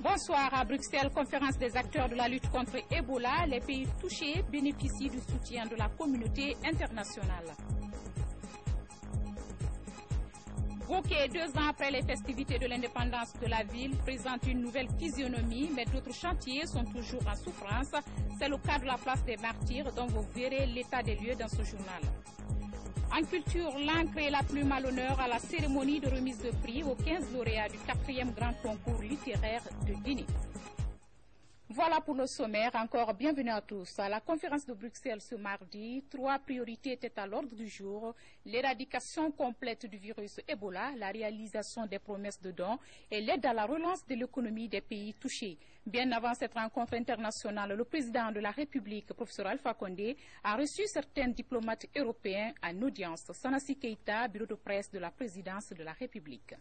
Bonsoir à Bruxelles, conférence des acteurs de la lutte contre Ebola. Les pays touchés bénéficient du soutien de la communauté internationale. Bouquet, 2 ans après les festivités de l'indépendance de la ville, présente une nouvelle physionomie, mais d'autres chantiers sont toujours en souffrance. C'est le cas de la place des Martyrs, dont vous verrez l'état des lieux dans ce journal. En culture, l'encre et la plume à l'honneur à la cérémonie de remise de prix aux 15 lauréats du 4e grand concours littéraire de Guinée. Voilà pour le sommaire. Encore bienvenue à tous. À la conférence de Bruxelles ce mardi, 3 priorités étaient à l'ordre du jour. L'éradication complète du virus Ebola, la réalisation des promesses de dons et l'aide à la relance de l'économie des pays touchés. Bien avant cette rencontre internationale, le président de la République, professeur Alpha Condé, a reçu certains diplomates européens en audience. Sanassi Keïta, bureau de presse de la présidence de la République.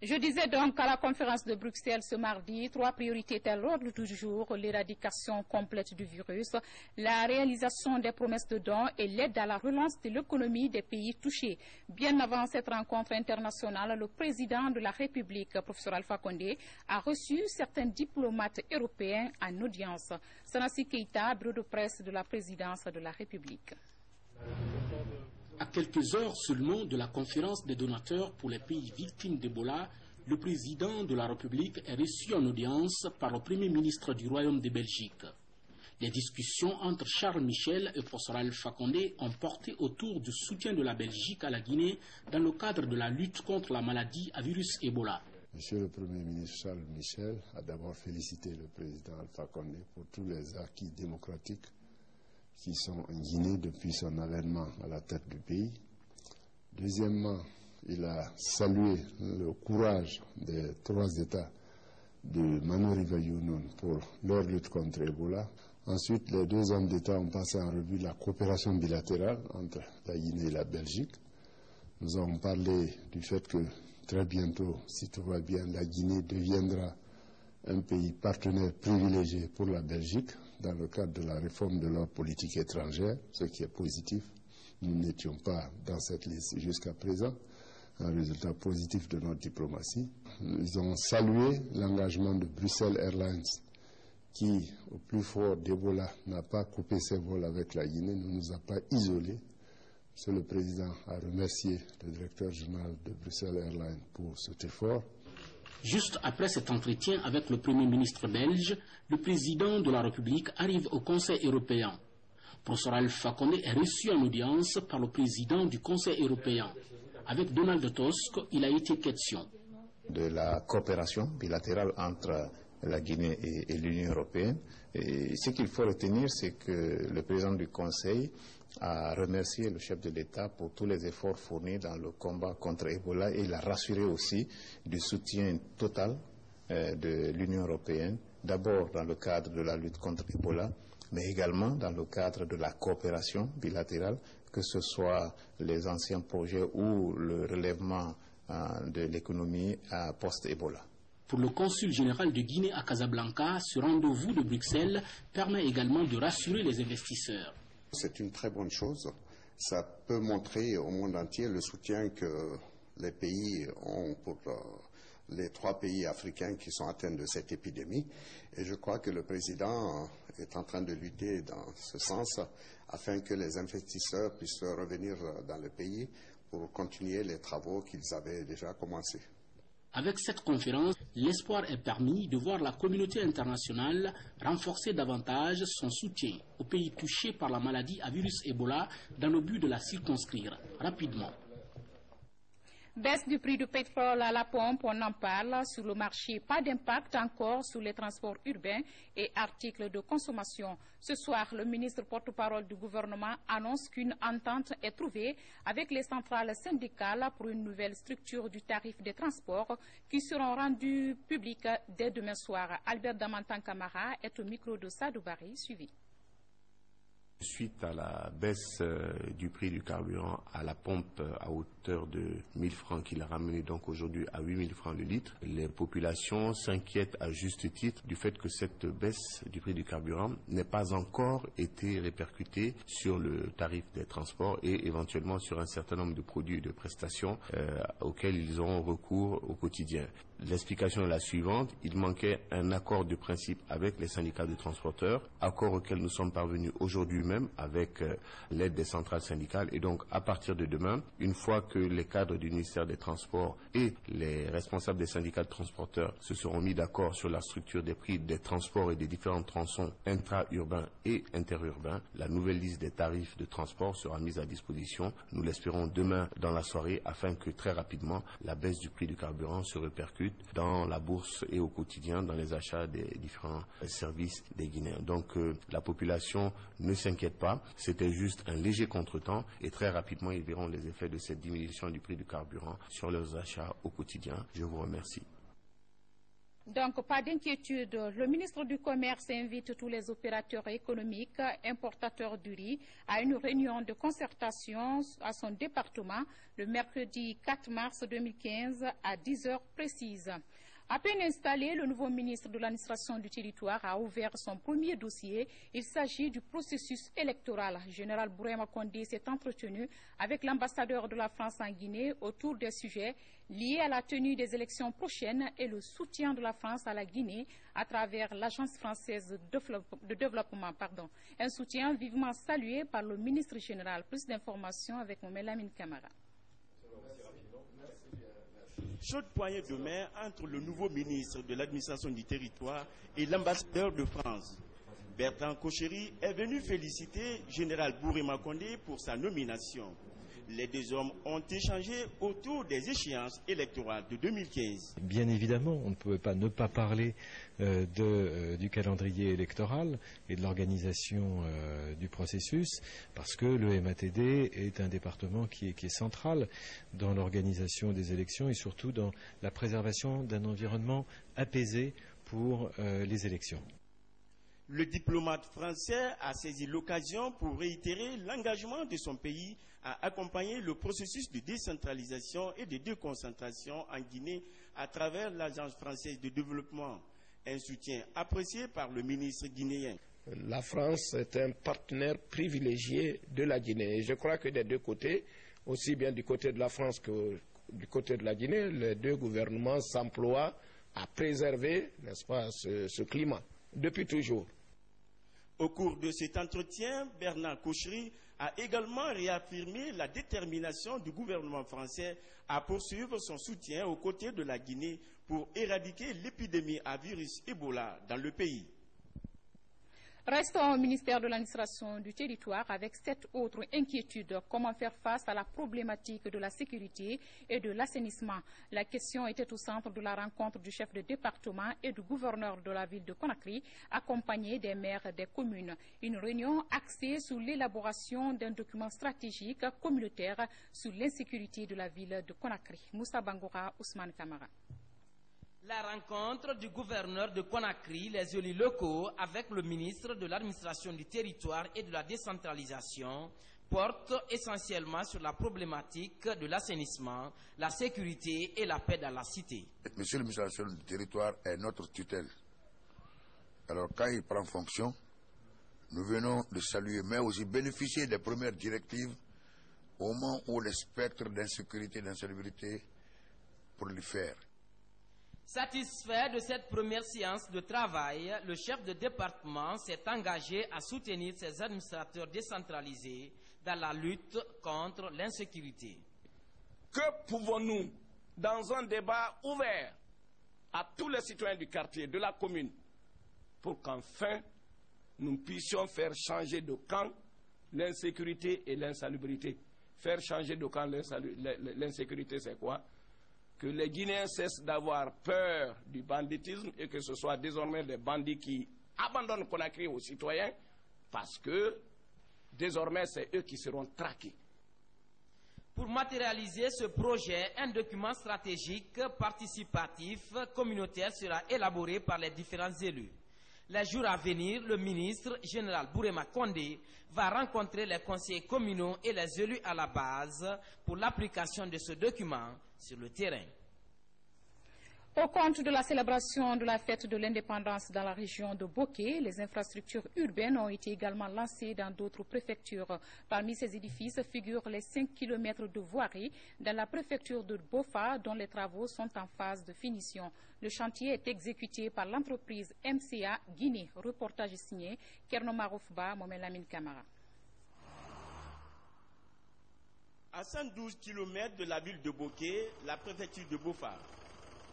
Je disais donc à la conférence de Bruxelles ce mardi, 3 priorités étaient à l'ordre du jour, l'éradication complète du virus, la réalisation des promesses de dons et l'aide à la relance de l'économie des pays touchés. Bien avant cette rencontre internationale, le président de la République, professeur Alpha Condé, a reçu certains diplomates européens en audience. Sanassi Keïta, bureau de presse de la présidence de la République. À quelques heures seulement de la conférence des donateurs pour les pays victimes d'Ebola, le président de la République est reçu en audience par le Premier ministre du Royaume de Belgique. Les discussions entre Charles Michel et professeur Alpha Condé ont porté autour du soutien de la Belgique à la Guinée dans le cadre de la lutte contre la maladie à virus Ebola. Monsieur le Premier ministre Charles Michel a d'abord félicité le président Alpha Condé pour tous les acquis démocratiques qui sont en Guinée depuis son avènement à la tête du pays. Deuxièmement, il a salué le courage des 3 États de Mano Riva-Younun pour leur lutte contre Ebola. Ensuite, les 2 hommes d'État ont passé en revue la coopération bilatérale entre la Guinée et la Belgique. Nous avons parlé du fait que très bientôt, si tout va bien, la Guinée deviendra un pays partenaire privilégié pour la Belgique dans le cadre de la réforme de leur politique étrangère, ce qui est positif. Nous n'étions pas dans cette liste jusqu'à présent, un résultat positif de notre diplomatie. Ils ont salué l'engagement de Bruxelles Airlines qui, au plus fort d'Ebola, n'a pas coupé ses vols avec la Guinée, ne nous a pas isolés. Monsieur le Président a remercié le directeur général de Bruxelles Airlines pour cet effort. Juste après cet entretien avec le Premier ministre belge, le président de la République arrive au Conseil européen. Professeur Alpha Condé est reçu en audience par le président du Conseil européen. Avec Donald Tusk, il a été question de la coopération bilatérale entre la Guinée et l'Union européenne. Et ce qu'il faut retenir, c'est que le président du Conseil a remercié le chef de l'État pour tous les efforts fournis dans le combat contre Ebola et il a rassuré aussi du soutien total de l'Union européenne, d'abord dans le cadre de la lutte contre Ebola, mais également dans le cadre de la coopération bilatérale, que ce soit les anciens projets ou le relèvement de l'économie post-Ebola. Pour le consul général de Guinée à Casablanca, ce rendez-vous de Bruxelles permet également de rassurer les investisseurs. C'est une très bonne chose. Ça peut montrer au monde entier le soutien que les pays ont pour les 3 pays africains qui sont atteints de cette épidémie. Et je crois que le président est en train de lutter dans ce sens afin que les investisseurs puissent revenir dans le pays pour continuer les travaux qu'ils avaient déjà commencés. Avec cette conférence, l'espoir est permis de voir la communauté internationale renforcer davantage son soutien aux pays touchés par la maladie à virus Ebola dans le but de la circonscrire rapidement. Baisse du prix du pétrole à la pompe, on en parle. Sur le marché, pas d'impact encore sur les transports urbains et articles de consommation. Ce soir, le ministre porte-parole du gouvernement annonce qu'une entente est trouvée avec les centrales syndicales pour une nouvelle structure du tarif des transports qui seront rendues publiques dès demain soir. Albert Damantan Camara est au micro de Sadou Barry, suivi. Suite à la baisse du prix du carburant à la pompe à hauteur de 1 000 francs qu'il a ramené donc aujourd'hui à 8 000 francs le litre, les populations s'inquiètent à juste titre du fait que cette baisse du prix du carburant n'ait pas encore été répercutée sur le tarif des transports et éventuellement sur un certain nombre de produits et de prestations auxquels ils ont recours au quotidien. L'explication est la suivante, il manquait un accord de principe avec les syndicats de transporteurs, accord auquel nous sommes parvenus aujourd'hui même avec l'aide des centrales syndicales et donc à partir de demain, une fois que les cadres du ministère des Transports et les responsables des syndicats de transporteurs se seront mis d'accord sur la structure des prix des transports et des différents tronçons intra-urbains et interurbains, la nouvelle liste des tarifs de transport sera mise à disposition, nous l'espérons demain dans la soirée afin que très rapidement la baisse du prix du carburant se répercute dans la bourse et au quotidien dans les achats des différents services des Guinéens. Donc la population ne s'inquiète pas, c'était juste un léger contretemps et très rapidement ils verront les effets de cette diminution du prix du carburant sur leurs achats au quotidien. Je vous remercie. Donc, pas d'inquiétude. Le ministre du Commerce invite tous les opérateurs économiques, importateurs du riz, à une réunion de concertation à son département le mercredi 4 mars 2015 à 10 heures précises. À peine installé, le nouveau ministre de l'administration du territoire a ouvert son premier dossier. Il s'agit du processus électoral. Général Bourema Condé s'est entretenu avec l'ambassadeur de la France en Guinée autour des sujets liés à la tenue des élections prochaines et le soutien de la France à la Guinée à travers l'Agence française de développement. Un soutien vivement salué par le ministre général. Plus d'informations avec Lamine Camara. Chaude poignée de main entre le nouveau ministre de l'administration du territoire et l'ambassadeur de France. Bertrand Kocheri est venu féliciter Général Bourema Condé pour sa nomination. Les deux hommes ont échangé autour des échéances électorales de 2015. Bien évidemment, on ne pouvait pas ne pas parler du calendrier électoral et de l'organisation du processus, parce que le MATD est un département qui est central dans l'organisation des élections et surtout dans la préservation d'un environnement apaisé pour les élections. Le diplomate français a saisi l'occasion pour réitérer l'engagement de son pays à accompagner le processus de décentralisation et de déconcentration en Guinée à travers l'Agence française de développement. Un soutien apprécié par le ministre guinéen. La France est un partenaire privilégié de la Guinée. Et je crois que des deux côtés, aussi bien du côté de la France que du côté de la Guinée, les deux gouvernements s'emploient à préserver, n'est-ce pas, ce climat depuis toujours. Au cours de cet entretien, Bernard Kocheri a également réaffirmé la détermination du gouvernement français à poursuivre son soutien aux côtés de la Guinée pour éradiquer l'épidémie à virus Ebola dans le pays. Restons au ministère de l'administration du territoire avec cette autre inquiétude. Comment faire face à la problématique de la sécurité et de l'assainissement? La question était au centre de la rencontre du chef de département et du gouverneur de la ville de Conakry, accompagné des maires des communes. Une réunion axée sur l'élaboration d'un document stratégique communautaire sur l'insécurité de la ville de Conakry. Moussa Bangoura, Ousmane Kamara. La rencontre du gouverneur de Conakry, les élus locaux avec le ministre de l'administration du territoire et de la décentralisation porte essentiellement sur la problématique de l'assainissement, la sécurité et la paix dans la cité. Monsieur le ministre de l'administration du territoire est notre tutelle. Alors quand il prend fonction, nous venons de saluer, mais aussi bénéficier des premières directives au moment où le spectre d'insécurité et d'insalubrité prolifère. Satisfait de cette première séance de travail, le chef de département s'est engagé à soutenir ses administrateurs décentralisés dans la lutte contre l'insécurité. Que pouvons-nous dans un débat ouvert à tous les citoyens du quartier, de la commune, pour qu'enfin nous puissions faire changer de camp l'insécurité et l'insalubrité. Faire changer de camp l'insécurité, c'est quoi? Que les Guinéens cessent d'avoir peur du banditisme et que ce soit désormais des bandits qui abandonnent Conakry aux citoyens, parce que désormais c'est eux qui seront traqués. Pour matérialiser ce projet, un document stratégique, participatif, communautaire sera élaboré par les différents élus. Les jours à venir, le ministre général Bourema Condé va rencontrer les conseillers communaux et les élus à la base pour l'application de ce document sur le terrain. Au compte de la célébration de la fête de l'indépendance dans la région de Boké, les infrastructures urbaines ont été également lancées dans d'autres préfectures. Parmi ces édifices figurent les 5 km de voirie dans la préfecture de Bofa, dont les travaux sont en phase de finition. Le chantier est exécuté par l'entreprise MCA Guinée. Reportage signé Kerno Maroufba, Mohamed Lamine Kamara. À 112 km de la ville de Boké, la préfecture de Bofa.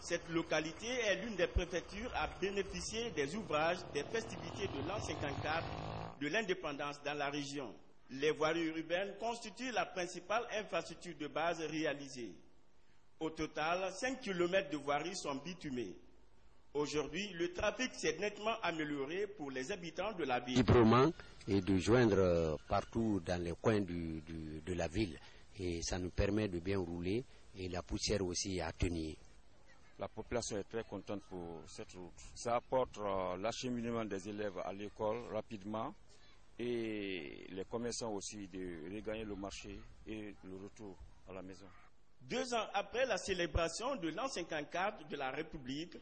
Cette localité est l'une des préfectures à bénéficier des ouvrages des festivités de l'an 54 de l'indépendance dans la région. Les voiries urbaines constituent la principale infrastructure de base réalisée. Au total, 5 km de voiries sont bitumées. Aujourd'hui, le trafic s'est nettement amélioré pour les habitants de la ville. Librement et de joindre partout dans les coins de la ville. Et ça nous permet de bien rouler et la poussière aussi à tenir. La population est très contente pour cette route. Ça apporte l'acheminement des élèves à l'école rapidement et les commerçants aussi de regagner le marché et le retour à la maison. 2 ans après la célébration de l'an 54 de la République,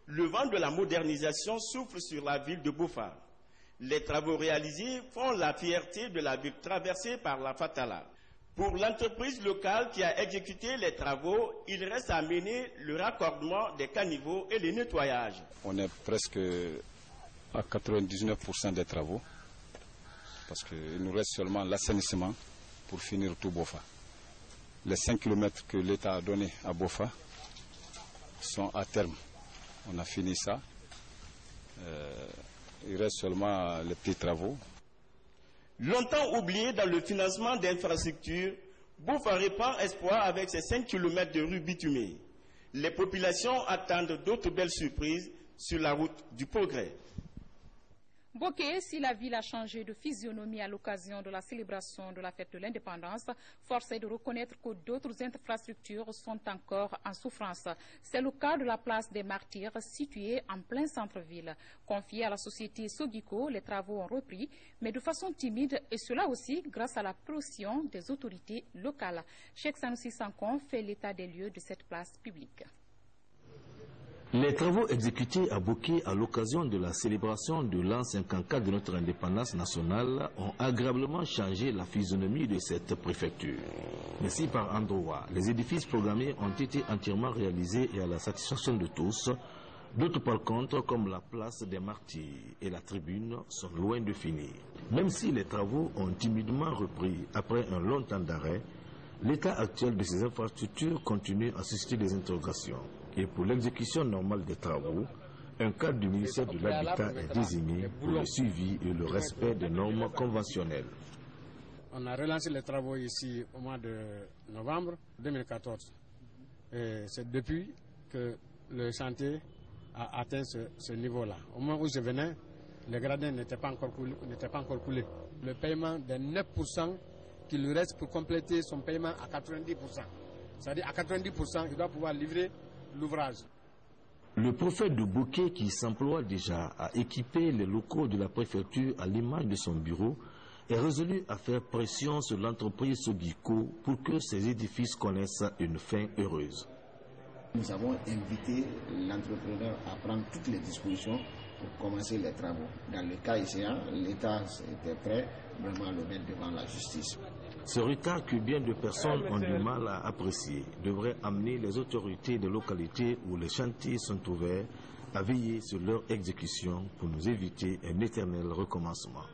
le vent de la modernisation souffle sur la ville de Bofa. Les travaux réalisés font la fierté de la ville traversée par la Fatala. Pour l'entreprise locale qui a exécuté les travaux, il reste à mener le raccordement des caniveaux et le nettoyage. On est presque à 99% des travaux, parce qu'il nous reste seulement l'assainissement pour finir tout Bofa. Les 5 km que l'État a donnés à Bofa sont à terme. On a fini ça. Il reste seulement les petits travaux. Longtemps oublié dans le financement d'infrastructures, Bofa répand espoir avec ses 5 km de rue bitumée. Les populations attendent d'autres belles surprises sur la route du progrès. Boké, si la ville a changé de physionomie à l'occasion de la célébration de la fête de l'indépendance, force est de reconnaître que d'autres infrastructures sont encore en souffrance. C'est le cas de la place des Martyrs, située en plein centre-ville. Confiée à la société Sogiko, les travaux ont repris, mais de façon timide, et cela aussi grâce à la pression des autorités locales. Cheikh Sanoussi Sankon fait l'état des lieux de cette place publique. Les travaux exécutés à Boké à l'occasion de la célébration de l'an 54 de notre indépendance nationale ont agréablement changé la physionomie de cette préfecture. Mais si par endroits, les édifices programmés ont été entièrement réalisés et à la satisfaction de tous, d'autres par contre, comme la place des Martyrs et la tribune, sont loin de finir. Même si les travaux ont timidement repris après un long temps d'arrêt, l'état actuel de ces infrastructures continue à susciter des interrogations. Et pour l'exécution normale des travaux, un cadre du ministère de l'Habitat est désigné pour le suivi et le respect des normes conventionnelles. On a relancé les travaux ici au mois de novembre 2014. Et c'est depuis que le chantier a atteint ce niveau-là. Au moment où je venais, les gradins n'étaient pas encore coulés. Le paiement des 9% qui lui reste pour compléter son paiement à 90%. C'est-à-dire à 90%, il doit pouvoir livrer l'ouvrage. Le préfet de Boké, qui s'emploie déjà à équiper les locaux de la préfecture à l'image de son bureau, est résolu à faire pression sur l'entreprise Sogiko pour que ces édifices connaissent une fin heureuse. Nous avons invité l'entrepreneur à prendre toutes les dispositions pour commencer les travaux. Dans le cas échéant, l'État était prêt vraiment à le mettre devant la justice. Ce retard que bien de personnes ont du mal à apprécier devrait amener les autorités des localités où les chantiers sont ouverts à veiller sur leur exécution pour nous éviter un éternel recommencement.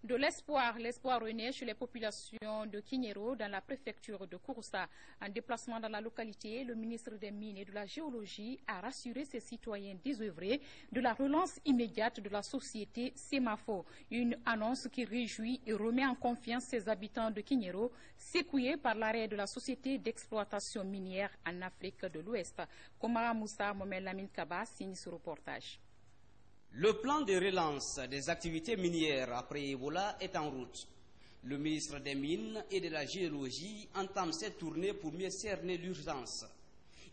De l'espoir renaît chez les populations de Kignero dans la préfecture de Kouroussa. En déplacement dans la localité, le ministre des Mines et de la Géologie a rassuré ses citoyens désœuvrés de la relance immédiate de la société Semafo. Une annonce qui réjouit et remet en confiance ses habitants de Kignero, secoués par l'arrêt de la société d'exploitation minière en Afrique de l'Ouest. Komara Moussa Mohamed Lamine Kaba signe ce reportage. Le plan de relance des activités minières après Ebola est en route. Le ministre des Mines et de la Géologie entame cette tournée pour mieux cerner l'urgence.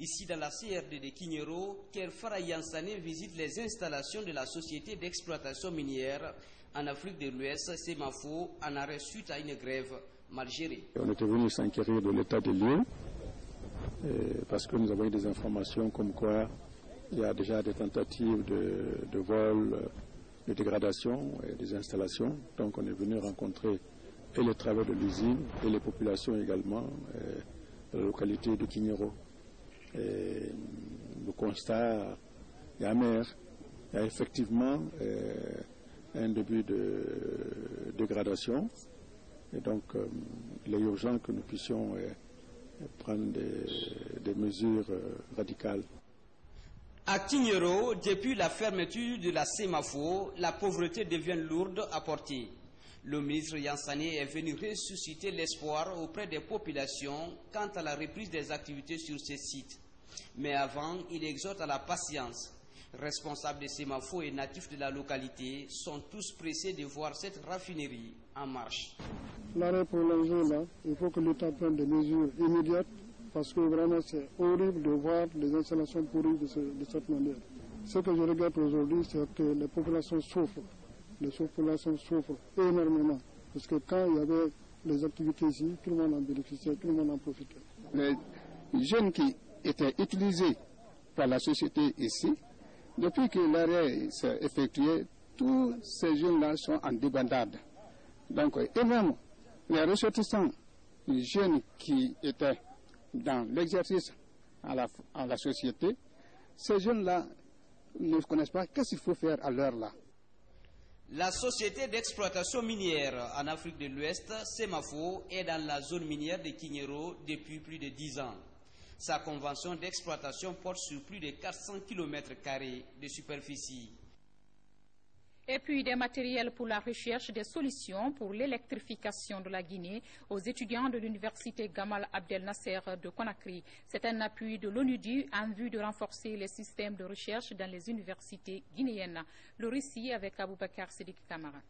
Ici, dans la CRD de Kignero, Kerfara Yansane visite les installations de la société d'exploitation minière en Afrique de l'Ouest, Semafo, en arrêt suite à une grève mal gérée. On était venu s'inquiéter de l'état des lieux parce que nous avons eu des informations comme quoi il y a déjà des tentatives de vol, de dégradation et des installations. Donc on est venu rencontrer et les travailleurs de l'usine et les populations également de la localité de Kignero. Et le constat est amer. Il y a effectivement un début de dégradation. Et donc il est urgent que nous puissions prendre des mesures radicales. À Kignero, depuis la fermeture de la Semafo, la pauvreté devient lourde à porter. Le ministre Yansané est venu ressusciter l'espoir auprès des populations quant à la reprise des activités sur ces sites. Mais avant, il exhorte à la patience. Responsables de Semafo et natifs de la localité sont tous pressés de voir cette raffinerie en marche. L'arrêt prolongé là, il faut que l'État prenne des mesures immédiates. Parce que vraiment c'est horrible de voir les installations pourries de cette manière. Ce que je regrette aujourd'hui, c'est que les populations souffrent. Les populations souffrent énormément. Parce que quand il y avait les activités ici, tout le monde en bénéficiait, tout le monde en profitait. Les jeunes qui étaient utilisés par la société ici, depuis que l'arrêt s'est effectué, tous ces jeunes-là sont en débandade. Donc, et même les ressortissants, les jeunes qui étaient dans l'exercice à la société, ces jeunes-là ne connaissent pas qu'est-ce qu'il faut faire à l'heure là. La société d'exploitation minière en Afrique de l'Ouest, Semafo, est dans la zone minière de Kignero depuis plus de 10 ans. Sa convention d'exploitation porte sur plus de 400 km² de superficie. Et puis des matériels pour la recherche des solutions pour l'électrification de la Guinée aux étudiants de l'université Gamal Abdel Nasser de Conakry. C'est un appui de l'ONUDI en vue de renforcer les systèmes de recherche dans les universités guinéennes. Le récit avec Aboubakar Sédik Kamara.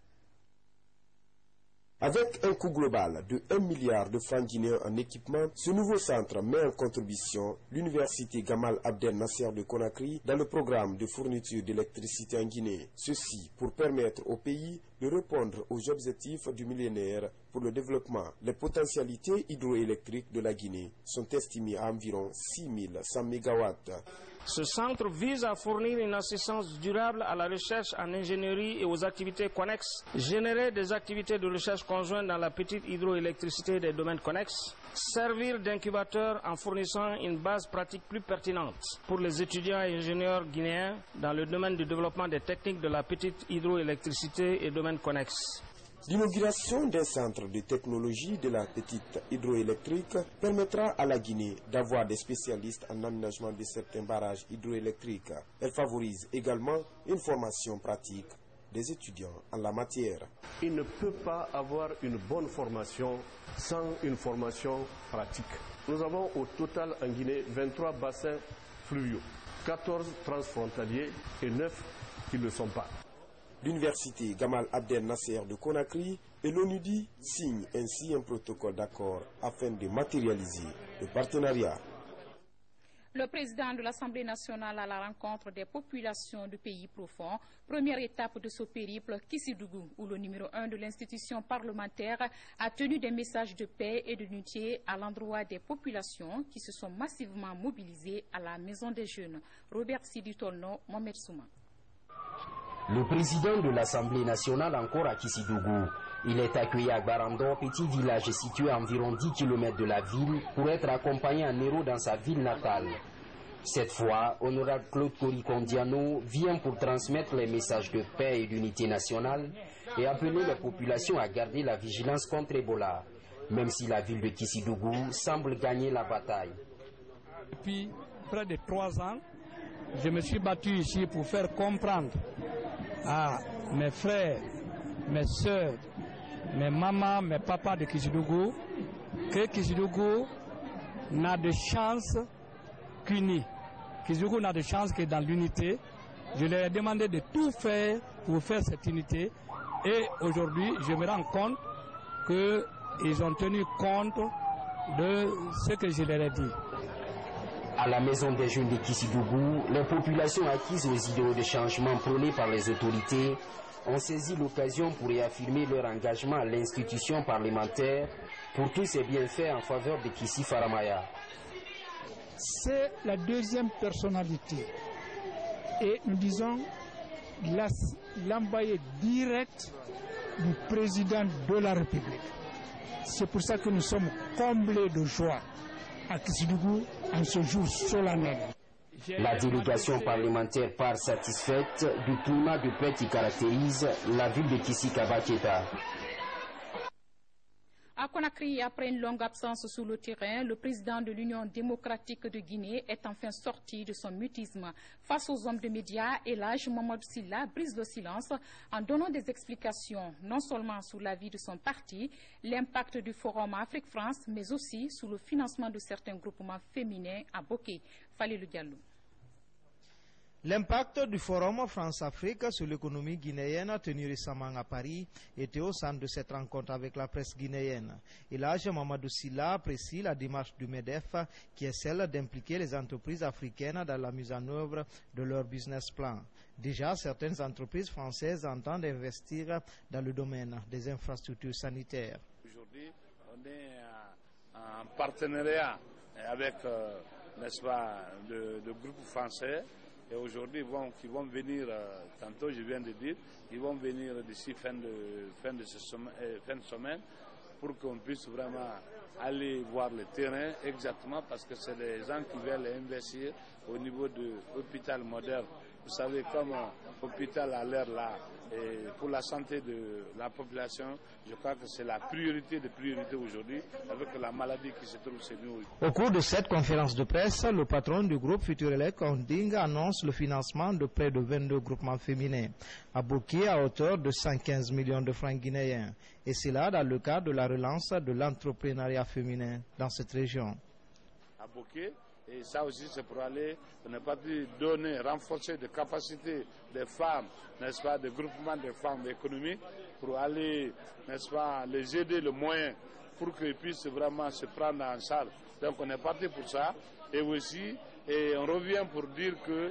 Avec un coût global de 1 milliard de francs guinéens en équipement, ce nouveau centre met en contribution l'université Gamal Abdel Nasser de Conakry dans le programme de fourniture d'électricité en Guinée. Ceci pour permettre au pays de répondre aux objectifs du millénaire pour le développement. Les potentialités hydroélectriques de la Guinée sont estimées à environ 6100 MW. Ce centre vise à fournir une assistance durable à la recherche en ingénierie et aux activités connexes, générer des activités de recherche conjointes dans la petite hydroélectricité des domaines connexes, servir d'incubateur en fournissant une base pratique plus pertinente pour les étudiants et ingénieurs guinéens dans le domaine du développement des techniques de la petite hydroélectricité et domaines connexes. L'inauguration d'un centre de technologie de la petite hydroélectrique permettra à la Guinée d'avoir des spécialistes en aménagement de certains barrages hydroélectriques. Elle favorise également une formation pratique des étudiants en la matière. Il ne peut pas avoir une bonne formation sans une formation pratique. Nous avons au total en Guinée 23 bassins fluviaux, 14 transfrontaliers et 9 qui ne le sont pas. L'université Gamal Abdel Nasser de Conakry et l'ONUDI signent ainsi un protocole d'accord afin de matérialiser le partenariat. Le président de l'Assemblée nationale à la rencontre des populations du pays profond, première étape de ce périple, Kissidougou, où le numéro 1 de l'institution parlementaire a tenu des messages de paix et d'unité à l'endroit des populations qui se sont massivement mobilisées à la Maison des Jeunes. Robert Sidi Tolno, Mohamed Souma. Le président de l'Assemblée nationale encore à Kissidougou. Il est accueilli à Barando, petit village situé à environ 10 km de la ville, pour être accompagné en héros dans sa ville natale. Cette fois, honorable Claude Korikondiano vient pour transmettre les messages de paix et d'unité nationale et appeler les populations à garder la vigilance contre Ebola, même si la ville de Kissidougou semble gagner la bataille. Depuis près de 3 ans, je me suis battu ici pour faire comprendre à mes frères, mes soeurs, mes mamans, mes papas de Kissidougou que Kissidougou n'a de chance qu'unis. Kissidougou n'a de chance que dans l'unité. Je leur ai demandé de tout faire pour faire cette unité. Et aujourd'hui, je me rends compte qu'ils ont tenu compte de ce que je leur ai dit. À la maison des jeunes de Kissidougou, les populations acquises aux idéaux de changement prônés par les autorités ont saisi l'occasion pour réaffirmer leur engagement à l'institution parlementaire pour tous ces bienfaits en faveur de Kissi Faramaya. C'est la deuxième personnalité et nous disons l'envoyé direct du président de la République. C'est pour ça que nous sommes comblés de joie à Kissidougou en ce jour solennel. La délégation parlementaire part satisfaite du climat de paix qui caractérise la ville de Kissi-Kabaketa. À Conakry, après une longue absence sur le terrain, le président de l'Union démocratique de Guinée est enfin sorti de son mutisme. Face aux hommes de médias, Elhadji Mamadou Sylla brise le silence en donnant des explications non seulement sur la vie de son parti, l'impact du Forum Afrique-France, mais aussi sur le financement de certains groupements féminins à Boké. Falilou Diallo. L'impact du Forum France-Afrique sur l'économie guinéenne tenu récemment à Paris était au centre de cette rencontre avec la presse guinéenne. Elhadji Mamadou Sylla apprécie la démarche du MEDEF qui est celle d'impliquer les entreprises africaines dans la mise en œuvre de leur business plan. Déjà, certaines entreprises françaises entendent investir dans le domaine des infrastructures sanitaires. Aujourd'hui, on est en partenariat avec, n'est-ce pas, de groupes français. Et aujourd'hui, ils vont venir, tantôt je viens de dire, ils vont venir d'ici fin de semaine pour qu'on puisse vraiment aller voir le terrain exactement parce que c'est des gens qui veulent investir au niveau de l'hôpital moderne. Vous savez, comme l'hôpital a l'air là, et pour la santé de la population, je crois que c'est la priorité de priorité aujourd'hui avec la maladie qui se trouve chez nous. Au cours de cette conférence de presse, le patron du groupe Futurelec Holding annonce le financement de près de 22 groupements féminins, à Boké à hauteur de 115 millions de francs guinéens. Et c'est là dans le cadre de la relance de l'entrepreneuriat féminin dans cette région. À Boké, et ça aussi, c'est pour aller, on n'a pas pu donner, renforcer des capacités des femmes, n'est-ce pas, des groupements de femmes économiques, pour aller, n'est-ce pas, les aider le moyen pour qu'ils puissent vraiment se prendre en charge. Donc on est parti pour ça. Et aussi, on revient pour dire que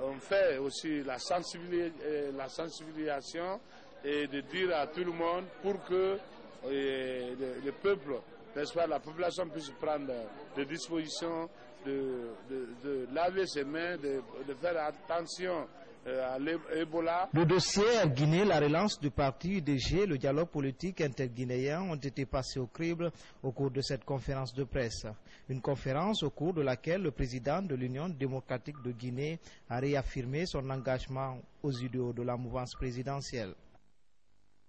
on fait aussi la sensibilisation et de dire à tout le monde pour que le peuple, n'est-ce pas, la population puisse prendre des dispositions de laver ses mains, de faire attention à l'Ebola. Le dossier à Guinée, la relance du parti UDG, le dialogue politique interguinéen ont été passés au crible au cours de cette conférence de presse. Une conférence au cours de laquelle le président de l'Union démocratique de Guinée a réaffirmé son engagement aux idéaux de la mouvance présidentielle.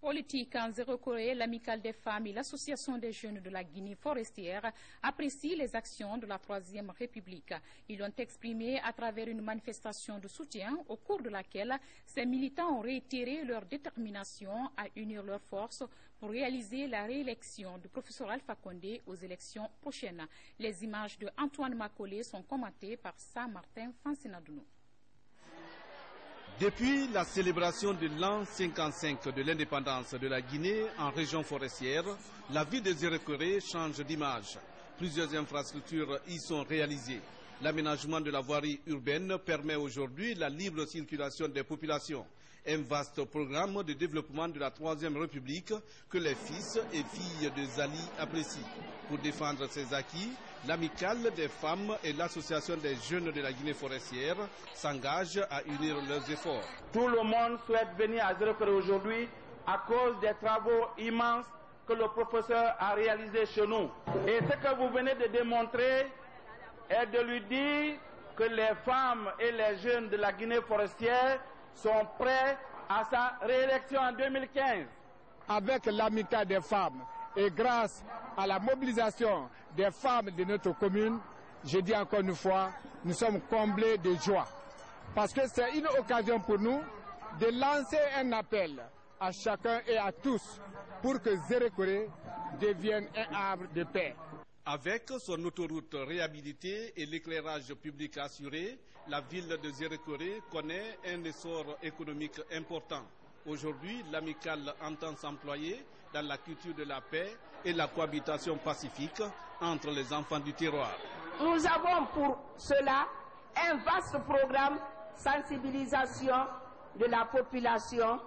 Politique en zéro Corée, l'Amicale des femmes et l'Association des jeunes de la Guinée forestière apprécient les actions de la Troisième République. Ils l'ont exprimé à travers une manifestation de soutien au cours de laquelle ces militants ont réitéré leur détermination à unir leurs forces pour réaliser la réélection du professeur Alpha Condé aux élections prochaines. Les images de Antoine Macolé sont commentées par Saint-Martin Fancinadounou. Depuis la célébration de l'an 55 de l'indépendance de la Guinée en région forestière, la ville de Zérékoré change d'image. Plusieurs infrastructures y sont réalisées. L'aménagement de la voirie urbaine permet aujourd'hui la libre circulation des populations. Un vaste programme de développement de la Troisième République que les fils et filles de Zali apprécient. Pour défendre ces acquis, l'Amicale des femmes et l'Association des jeunes de la Guinée forestière s'engagent à unir leurs efforts. Tout le monde souhaite venir à Zérékoré aujourd'hui à cause des travaux immenses que le professeur a réalisés chez nous. Et ce que vous venez de démontrer est de lui dire que les femmes et les jeunes de la Guinée forestière sont prêts à sa réélection en 2015. Avec l'amicale des femmes et grâce à la mobilisation des femmes de notre commune, je dis encore une fois, nous sommes comblés de joie. Parce que c'est une occasion pour nous de lancer un appel à chacun et à tous pour que Zérékoré devienne un havre de paix. Avec son autoroute réhabilitée et l'éclairage public assuré, la ville de Zérékoré connaît un essor économique important. Aujourd'hui, l'amicale entend s'employer dans la culture de la paix et la cohabitation pacifique entre les enfants du terroir. Nous avons pour cela un vaste programme de sensibilisation de la population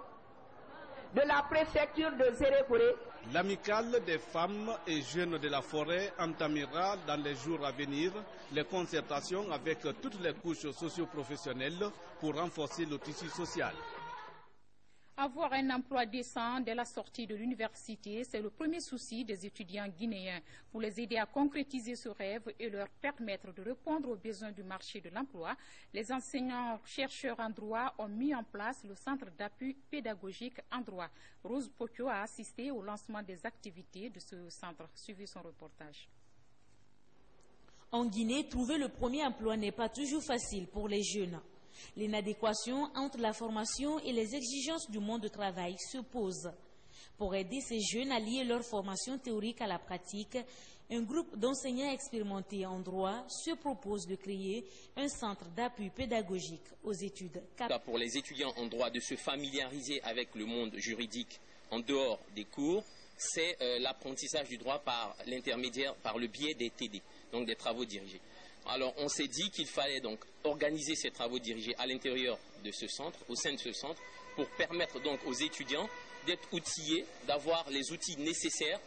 de la préfecture de Zérékoré. L'amicale des femmes et jeunes de la forêt entamera dans les jours à venir les concertations avec toutes les couches socio-professionnelles pour renforcer le tissu social. Avoir un emploi décent dès la sortie de l'université, c'est le premier souci des étudiants guinéens. Pour les aider à concrétiser ce rêve et leur permettre de répondre aux besoins du marché de l'emploi, les enseignants-chercheurs en droit ont mis en place le centre d'appui pédagogique en droit. Rose Potio a assisté au lancement des activités de ce centre. Suivez son reportage. En Guinée, trouver le premier emploi n'est pas toujours facile pour les jeunes. L'inadéquation entre la formation et les exigences du monde du travail se pose. Pour aider ces jeunes à lier leur formation théorique à la pratique, un groupe d'enseignants expérimentés en droit se propose de créer un centre d'appui pédagogique aux études. Pour les étudiants en droit de se familiariser avec le monde juridique en dehors des cours, c'est l'apprentissage du droit par l'intermédiaire, par le biais des TD, donc des travaux dirigés. Alors on s'est dit qu'il fallait donc organiser ces travaux dirigés à l'intérieur de ce centre, au sein de ce centre, pour permettre donc aux étudiants d'être outillés, d'avoir les outils nécessaires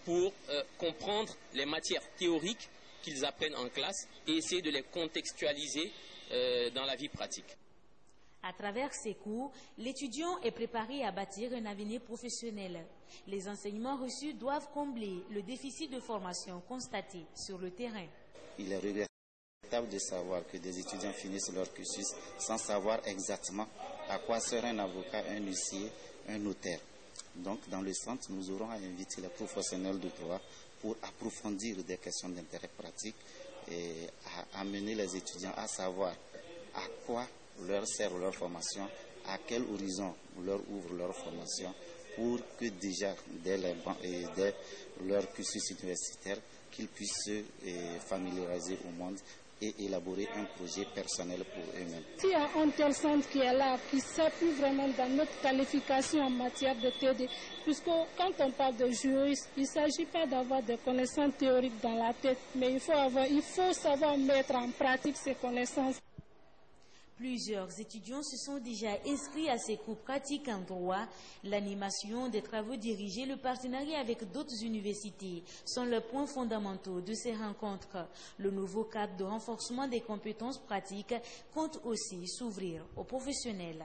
pour comprendre les matières théoriques qu'ils apprennent en classe et essayer de les contextualiser dans la vie pratique. À travers ces cours, l'étudiant est préparé à bâtir un avenir professionnel. Les enseignements reçus doivent combler le déficit de formation constaté sur le terrain. Il est regrettable de savoir que des étudiants finissent leur cursus sans savoir exactement à quoi sert un avocat, un huissier, un notaire. Donc, dans le centre, nous aurons à inviter les professionnels de droit pour approfondir des questions d'intérêt pratique et à amener les étudiants à savoir à quoi leur sert leur formation, à quel horizon leur ouvre leur formation, pour que déjà, dès leur cursus universitaire, qu'ils puissent se familiariser au monde et élaborer un projet personnel pour eux-mêmes. S'il y a un tel centre qui est là, qui s'appuie vraiment dans notre qualification en matière de TD, puisque quand on parle de juriste, il ne s'agit pas d'avoir des connaissances théoriques dans la tête, mais il faut savoir mettre en pratique ces connaissances. Plusieurs étudiants se sont déjà inscrits à ces cours pratiques en droit. L'animation des travaux dirigés, le partenariat avec d'autres universités sont les points fondamentaux de ces rencontres. Le nouveau cadre de renforcement des compétences pratiques compte aussi s'ouvrir aux professionnels.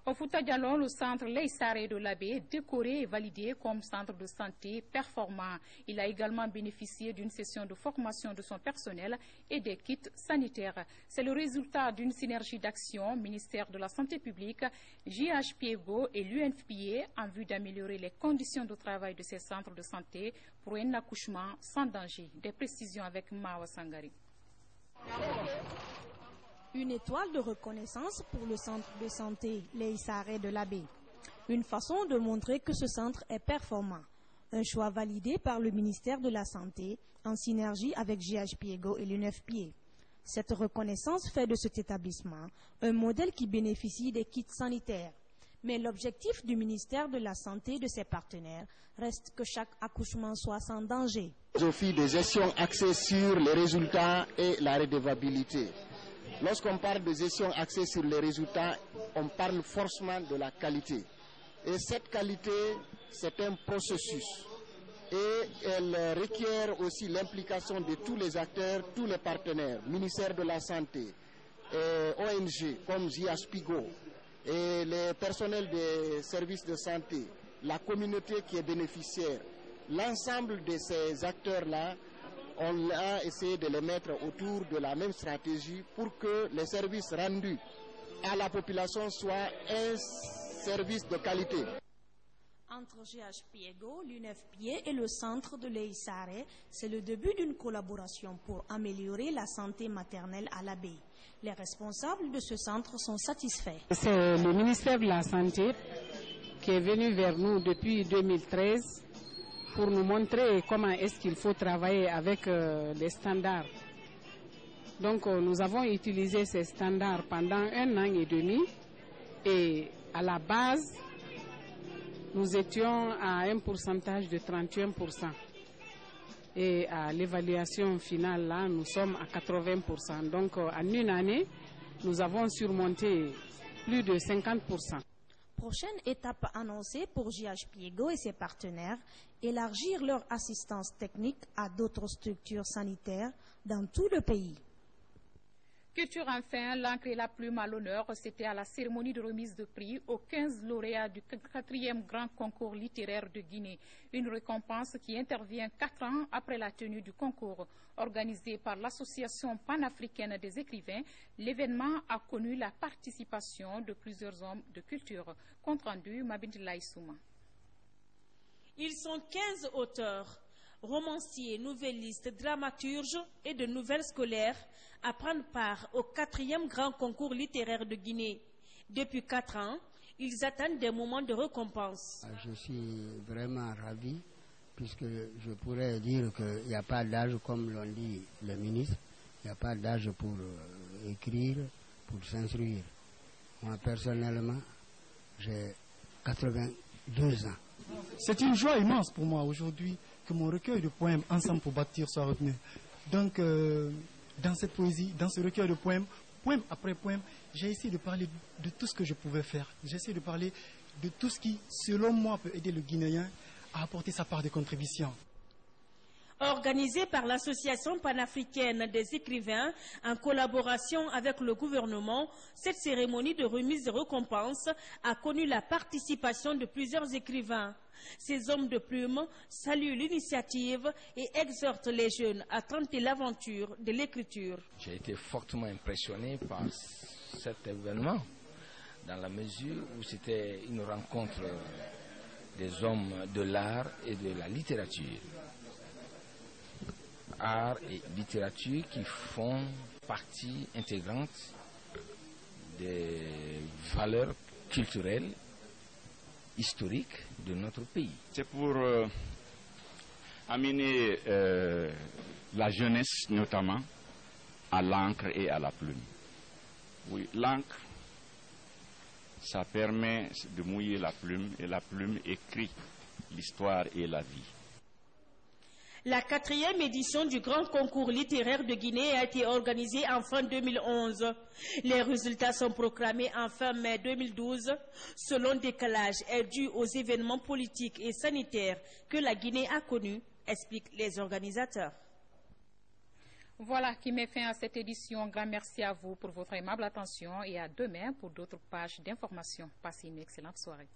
Au Fouta Djallon, le centre Leïsaré de l'Abbé est décoré et validé comme centre de santé performant. Il a également bénéficié d'une session de formation de son personnel et des kits sanitaires. C'est le résultat d'une synergie d'action, ministère de la Santé publique, JHPIEGO et l'UNFPA en vue d'améliorer les conditions de travail de ces centres de santé pour un accouchement sans danger. Des précisions avec Mawa Sangari. Une étoile de reconnaissance pour le centre de santé Leïsaré de l'Abbé. Une façon de montrer que ce centre est performant. Un choix validé par le ministère de la Santé en synergie avec JHPIEGO et l'UNFPA. Cette reconnaissance fait de cet établissement un modèle qui bénéficie des kits sanitaires. Mais l'objectif du ministère de la Santé et de ses partenaires reste que chaque accouchement soit sans danger. Philosophie de gestion axée sur les résultats et la redevabilité. Lorsqu'on parle de gestion axée sur les résultats, on parle forcément de la qualité. Et cette qualité, c'est un processus. Et elle requiert aussi l'implication de tous les acteurs, tous les partenaires, ministère de la Santé, ONG comme JHPIEGO, et les personnels des services de santé, la communauté qui est bénéficiaire. L'ensemble de ces acteurs-là on a essayé de les mettre autour de la même stratégie pour que les services rendus à la population soient un service de qualité. Entre GH Piego, l'UNFPA et le centre de l'Eissare, c'est le début d'une collaboration pour améliorer la santé maternelle à l'abbaye. Les responsables de ce centre sont satisfaits. C'est le ministère de la Santé qui est venu vers nous depuis 2013 pour nous montrer comment est-ce qu'il faut travailler avec les standards. Donc nous avons utilisé ces standards pendant 1 an et demi et à la base, nous étions à un pourcentage de 31%. Et à l'évaluation finale, là, nous sommes à 80%. Donc en une année, nous avons surmonté plus de 50%. Prochaine étape annoncée pour GH Piego et ses partenaires, élargir leur assistance technique à d'autres structures sanitaires dans tout le pays. Culture enfin, l'encre et la plume à l'honneur, c'était à la cérémonie de remise de prix aux 15 lauréats du 4e grand concours littéraire de Guinée. Une récompense qui intervient 4 ans après la tenue du concours. Organisé par l'Association panafricaine des écrivains, l'événement a connu la participation de plusieurs hommes de culture. Compte rendu, Mabindi Laïsouma. Ils sont 15 auteurs, romanciers, nouvellistes, dramaturges et de nouvelles scolaires à prendre part au 4e grand concours littéraire de Guinée. Depuis 4 ans, ils attendent des moments de récompense. Je suis vraiment ravi puisque je pourrais dire qu'il n'y a pas d'âge, comme l'ont dit le ministre, il n'y a pas d'âge pour écrire, pour s'instruire. Moi, personnellement, j'ai 82 ans. C'est une joie immense pour moi aujourd'hui que mon recueil de poèmes Ensemble pour bâtir soit retenu. Donc, dans cette poésie, dans ce recueil de poèmes, poème après poème, j'ai essayé de parler de tout ce que je pouvais faire. J'ai essayé de parler de tout ce qui, selon moi, peut aider le Guinéen à apporter sa part de contribution. Organisée par l'Association panafricaine des écrivains en collaboration avec le gouvernement, cette cérémonie de remise de récompense a connu la participation de plusieurs écrivains. Ces hommes de plume saluent l'initiative et exhortent les jeunes à tenter l'aventure de l'écriture. J'ai été fortement impressionné par cet événement, dans la mesure où c'était une rencontre des hommes de l'art et de la littérature. Art et littérature qui font partie intégrante des valeurs culturelles, historiques de notre pays. C'est pour amener la jeunesse notamment à l'encre et à la plume. Oui, l'encre, ça permet de mouiller la plume et la plume écrit l'histoire et la vie. La 4e édition du grand concours littéraire de Guinée a été organisée en fin 2011. Les résultats sont proclamés en fin mai 2012. Ce long décalage est dû aux événements politiques et sanitaires que la Guinée a connus, expliquent les organisateurs. Voilà qui met fin à cette édition. Grand merci à vous pour votre aimable attention et à demain pour d'autres pages d'information. Passez une excellente soirée.